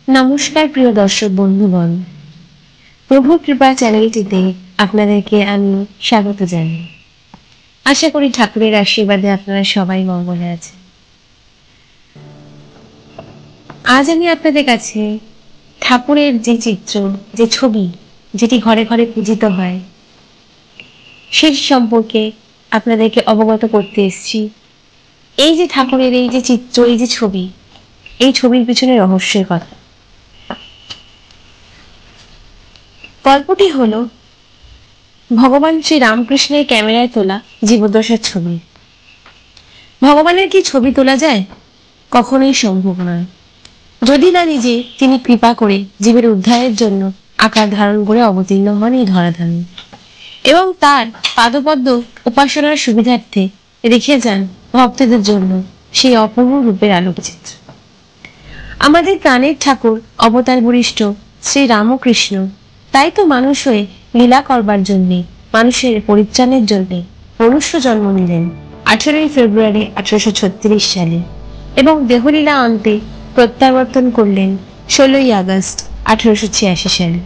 নমস্কার প্রিয় দর্শক বন্ধুগণ, প্রভু কৃপা চ্যানেলটিতে আপনাদেরকে আমি স্বাগত জানাই। আশা করি ঠাকুরের আশীর্বাদে আপনারা সবাই মঙ্গলে আছেন। আজ আমি আপনাদের কাছে ঠাকুরের যে চিত্র, যে ছবি, যেটি ঘরে ঘরে পূজিত হয়, সেই সম্পর্কে আপনাদেরকে অবগত করতে এসেছি। এই যে ঠাকুরের এই যে চিত্র, এই যে ছবি, এই ছবির পিছনে রহস্যের কথা। গল্পটি হলো ভগবান শ্রী রামকৃষ্ণের ক্যামেরায় তোলা জীবদ্দশার ছবি। ভগবানের কি ছবি তোলা যায়? কখনোই সম্ভব নয়, যদি না নিজে তিনি কৃপা করে জীবের উদ্ধারের জন্য আকার ধারণ করে অবতীর্ণ হন এই ধরাধামে এবং তার পাদপদ্ম উপাসনার সুবিধার্থে রেখে যান ভক্তদের জন্য সেই অপূর্ব রূপের আলোকচিত্র। আমাদের প্রাণের ঠাকুর অবতার বরিষ্ঠ শ্রী রামকৃষ্ণ তাই তো মানুষ হয়ে লীলা করবার জন্যে, মানুষের পরিত্রাণের জন্যে মনুষ্য জন্ম নিলেন 18ই ফেব্রুয়ারি 1836 সালে এবং দেহলীলা অন্তে প্রত্যাবর্তন করলেন 16ই আগস্ট 1886 সালে।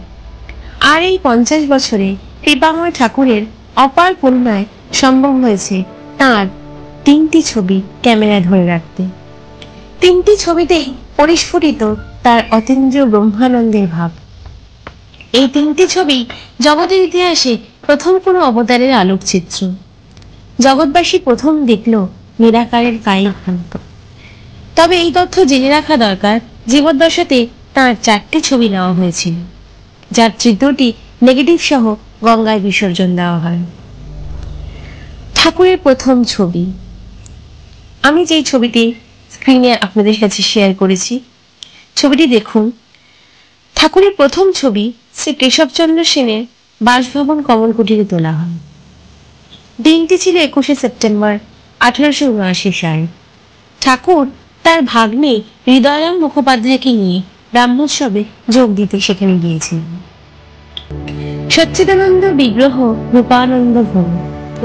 আর এই 50 বছরে কৃপাময় ঠাকুরের অপার করুণায় সম্ভব হয়েছে তাঁর 3টি ছবি ক্যামেরায় ধরে রাখতে। 3টি ছবিতেই পরিস্ফুটিত তার অতীন্দ্রিয় ব্রহ্মানন্দের ভাব। এই 3টি ছবি জগতের ইতিহাসে প্রথম কোনো অবতারের আলোকচিত্র। জগৎবাসী প্রথম দেখল নিরাকারের কায়িক ভান্ত। তবে এই তথ্য জেনে রাখা দরকার, জীবদ্দশাতে তাঁর 4টি ছবি নেওয়া হয়েছিল, যার তৃতীয়টি নেগেটিভ সহ গঙ্গায় বিসর্জন দেওয়া হয়। ঠাকুরের প্রথম ছবি, আমি যেই ছবিটি স্ক্রিনে আপনাদের কাছে শেয়ার করেছি, ছবিটি দেখুন। ঠাকুরের প্রথম ছবি শ্রী কেশবচন্দ্র সেনের বাসভবন কমলকুটিরে তোলা হয়। দিনটি ছিল 21শে সেপ্টেম্বর 1879 সাল। ঠাকুর তার ভাগ্নে হৃদয়রাম মুখোপাধ্যায়কে নিয়ে ব্রাহ্মোৎসবে যোগ দিতে সেখানে গিয়েছিলেন। সচ্চিদানন্দ বিগ্রহ রূপানন্দ ভোগ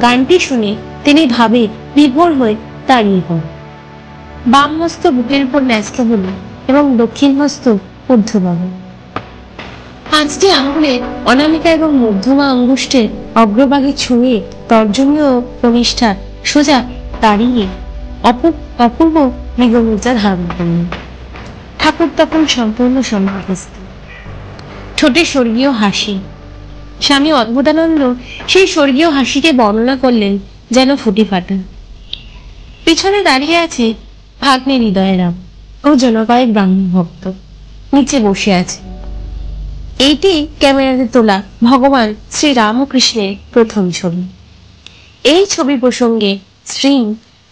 গানটি শুনে তিনি ভাবে বিভোর হয়ে দাঁড়িয়ে পড়েন। বাম হস্ত বুকের উপর ন্যস্ত হল এবং দক্ষিণ হস্ত ঊর্ধ্বভাগে। 5টি আঙ্গুলের অনামিকা এবং মধ্যমা অঙ্গুষ্ঠের অগ্রভাগে ছুঁয়ে তর্জনীয় কনিষ্ঠা সোজা দাঁড়িয়ে অপূর্ব মৃগমুদ্রা ধারণ করলেন। ঠাকুর তখন সম্পূর্ণ সমাধিস্থ, ঠোঁটে স্বর্গীয় হাসি। স্বামী অদ্ভুতানন্দ সেই স্বর্গীয় হাসিকে বর্ণনা করলেন যেন ফুটি ফাটা। পিছনে দাঁড়িয়ে আছে ভাগ্নে হৃদয়রাম ও জনকয়েক ব্রাহ্মণ ভক্ত নিচে বসে আছে। এইটি ক্যামেরাতে তোলা ভগবান শ্রী রামকৃষ্ণের প্রথম ছবি। এই ছবি প্রসঙ্গে স্ট্রিং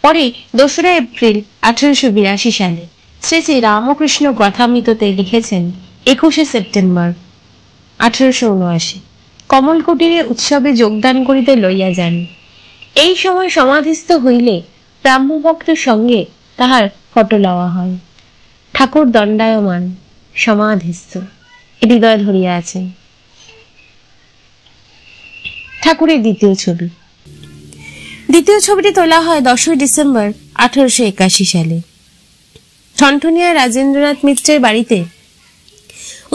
পরে 2রা এপ্রিল 1882 সালে শ্রী শ্রী রামকৃষ্ণ কথামৃততে লিখেছেন 21শে সেপ্টেম্বর 1879 কমলকুটিরে উৎসবে যোগদান করিতে লইয়া যান। এই সময় সমাধিস্থ হইলে ব্রাহ্মভক্তের সঙ্গে তাহার ফটো লওয়া হয়। ঠাকুর দণ্ডায়মান সমাধিস্থ, হৃদয় ধরিয়া আছেন। ঠাকুরের দ্বিতীয় ছবি, দ্বিতীয় ছবিটি তোলা হয় 10ই ডিসেম্বর 1881 সালে। ঠনঠনিয়া রাজেন্দ্রনাথ মিত্রের বাড়িতে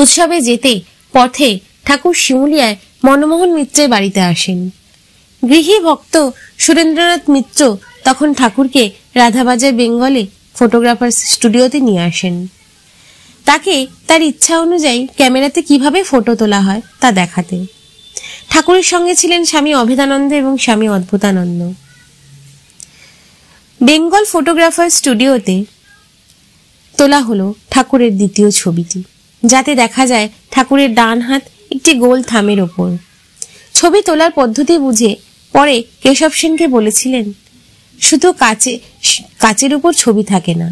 উৎসবে যেতে পথে ঠাকুর শিমুলিয়ায় মনমোহন মিত্রের বাড়িতে আসেন। গৃহী ভক্ত সুরেন্দ্রনাথ মিত্র তখন ঠাকুরকে রাধাবাজার বেঙ্গলে ফটোগ্রাফার স্টুডিওতে নিয়ে আসেন, তাকে তার ইচ্ছা অনুযায়ী ক্যামেরাতে কিভাবে ফটো তোলা হয় তা দেখাতে। ঠাকুরের সঙ্গে ছিলেন স্বামী অভেদানন্দ এবং স্বামী অদ্ভুতানন্দ। বেঙ্গল ফটোগ্রাফার স্টুডিওতে তোলা হলো ঠাকুরের দ্বিতীয় ছবিটি, যাতে দেখা যায় ঠাকুরের ডান হাত একটি গোল থামের ওপর। ছবি তোলার পদ্ধতি বুঝে পরে কেশব সেনকে বলেছিলেন, শুধু কাচের উপর ছবি থাকে না,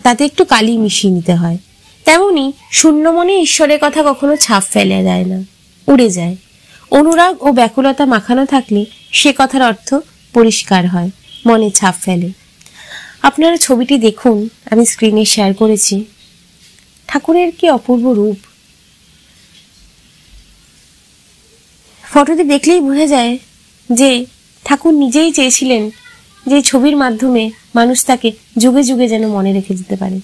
তাতে একটু কালি মিশিয়ে নিতে হয়। তেমনি শূন্য মনে ঈশ্বরের কথা কখনো ছাপ ফেলে যায় না, উড়ে যায়। অনুরাগ ও ব্যাকুলতা মাখানো থাকলে সে কথার অর্থ পরিষ্কার হয়, মনে ছাপ ফেলে। আপনারা ছবিটি দেখুন, আমি স্ক্রিনে শেয়ার করেছি। ঠাকুরের কি অপূর্ব রূপ! ফটোটি দেখলেই বোঝা যায় যে ঠাকুর নিজেই চেয়েছিলেন যে ছবির মাধ্যমে মানুষ তাকে যুগে যুগে যেন মনে রেখে দিতে পারে।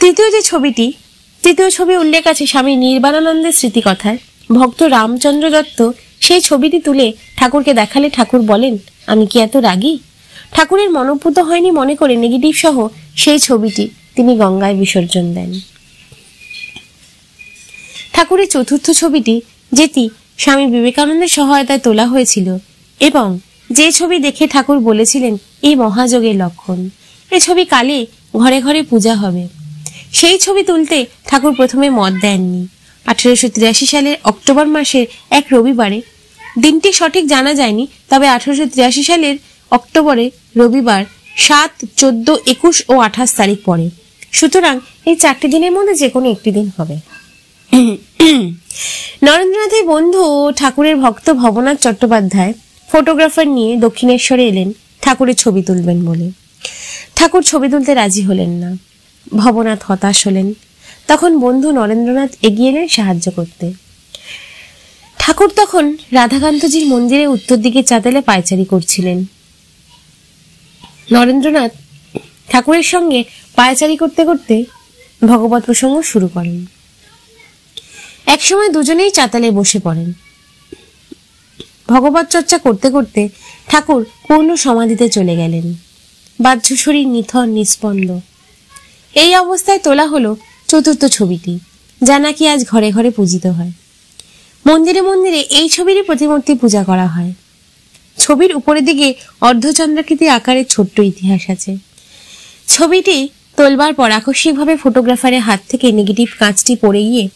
তৃতীয় ছবি উল্লেখ আছে স্বামী নির্বাণানন্দের স্মৃতিকথায়। ভক্ত রামচন্দ্র দত্ত সেই ছবিটি তুলে ঠাকুরকে দেখালে ঠাকুর বলেন, আমি কি এত রাগী? ঠাকুরের মনোপুত হয়নি মনে করে নেগেটিভ সহ সেই ছবিটি তিনি গঙ্গায় বিসর্জন দেন। ঠাকুরের চতুর্থ ছবিটি, যেটি স্বামী বিবেকানন্দের সহায়তায় তোলা হয়েছিল এবং যে ছবি দেখে ঠাকুর বলেছিলেন এই মহাযোগের লক্ষণ, এ ছবি কালে ঘরে ঘরে পূজা হবে, সেই ছবি তুলতে ঠাকুর প্রথমে মত দেননি। 1883 সালের অক্টোবর মাসের এক রবিবারে, দিনটি সঠিক জানা যায়নি, তবে 1883 সালের অক্টোবরে রবিবার 7, 14, 21 ও 28 তারিখ পড়ে। সুতরাং এই 4টি দিনের মধ্যে যে কোনো একটি দিন হবে। নরেন্দ্রনাথের বন্ধু ও ঠাকুরের ভক্ত ভবনাথ চট্টোপাধ্যায় ফটোগ্রাফার নিয়ে দক্ষিণেশ্বরে এলেন ঠাকুরের ছবি তুলবেন বলে। ঠাকুর ছবি তুলতে রাজি হলেন না। ভবনাথ হতাশ হলেন। তখন বন্ধু নরেন্দ্রনাথ এগিয়ে এলেন সাহায্য করতে। ঠাকুর তখন রাধাকান্তজির মন্দিরে উত্তর দিকে চাতালে পায়চারি করছিলেন। নরেন্দ্রনাথ ঠাকুরের সঙ্গে পায়চারি করতে করতে ভগবত প্রসঙ্গ শুরু করেন। একসময় দুজনেই চাতালে বসে পড়েন। ভগবত চর্চা করতে করতে ঠাকুর পূর্ণ সমাধিতে চলে গেলেন। বাহ্য শরীর নিথর নিস্পন্দ। এই অবস্থায় তোলা হলো চতুর্থ ছবিটি, যা নাকি আজ ঘরে ঘরে পূজিত হয়। মন্দিরে মন্দিরে এই ছবিরই প্রতিমূর্তি পূজা করা হয়। ছবির উপরের দিকে অর্ধচন্দ্রাকৃতি আকারের ছোট্ট ইতিহাস আছে। ছবিটি তোলবার পর আকস্মিকভাবে ফটোগ্রাফারের হাত থেকে নেগেটিভ কাঁচটি পড়ে গিয়ে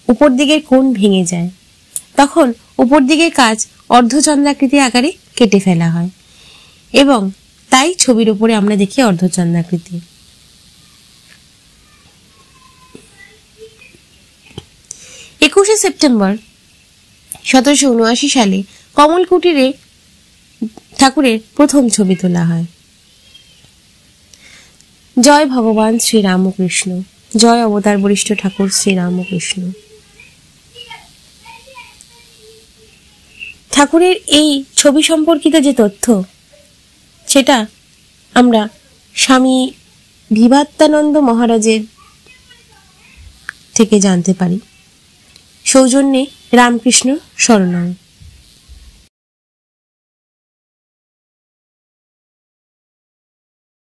উপর দিকের কোণ ভেঙে যায়। তখন উপর দিকের কাঁচ অর্ধচন্দ্রাকৃতি আকারে কেটে ফেলা হয় এবং তাই ছবির উপরে আমরা দেখি অর্ধচন্দ্রাকৃতি। 21শে সেপ্টেম্বর 1779 সালে কমল কুটিরে ঠাকুরের প্রথম ছবি তোলা হয়। জয় ভগবান শ্রী রামকৃষ্ণ, জয় অবতার বরিষ্ঠ ঠাকুর শ্রী রামকৃষ্ণ। ঠাকুরের এই ছবি সম্পর্কিত যে তথ্য, সেটা আমরা স্বামী বিভাত্তানন্দ মহারাজের থেকে জানতে পারি। সৌজন্যে রামকৃষ্ণ শরণায়।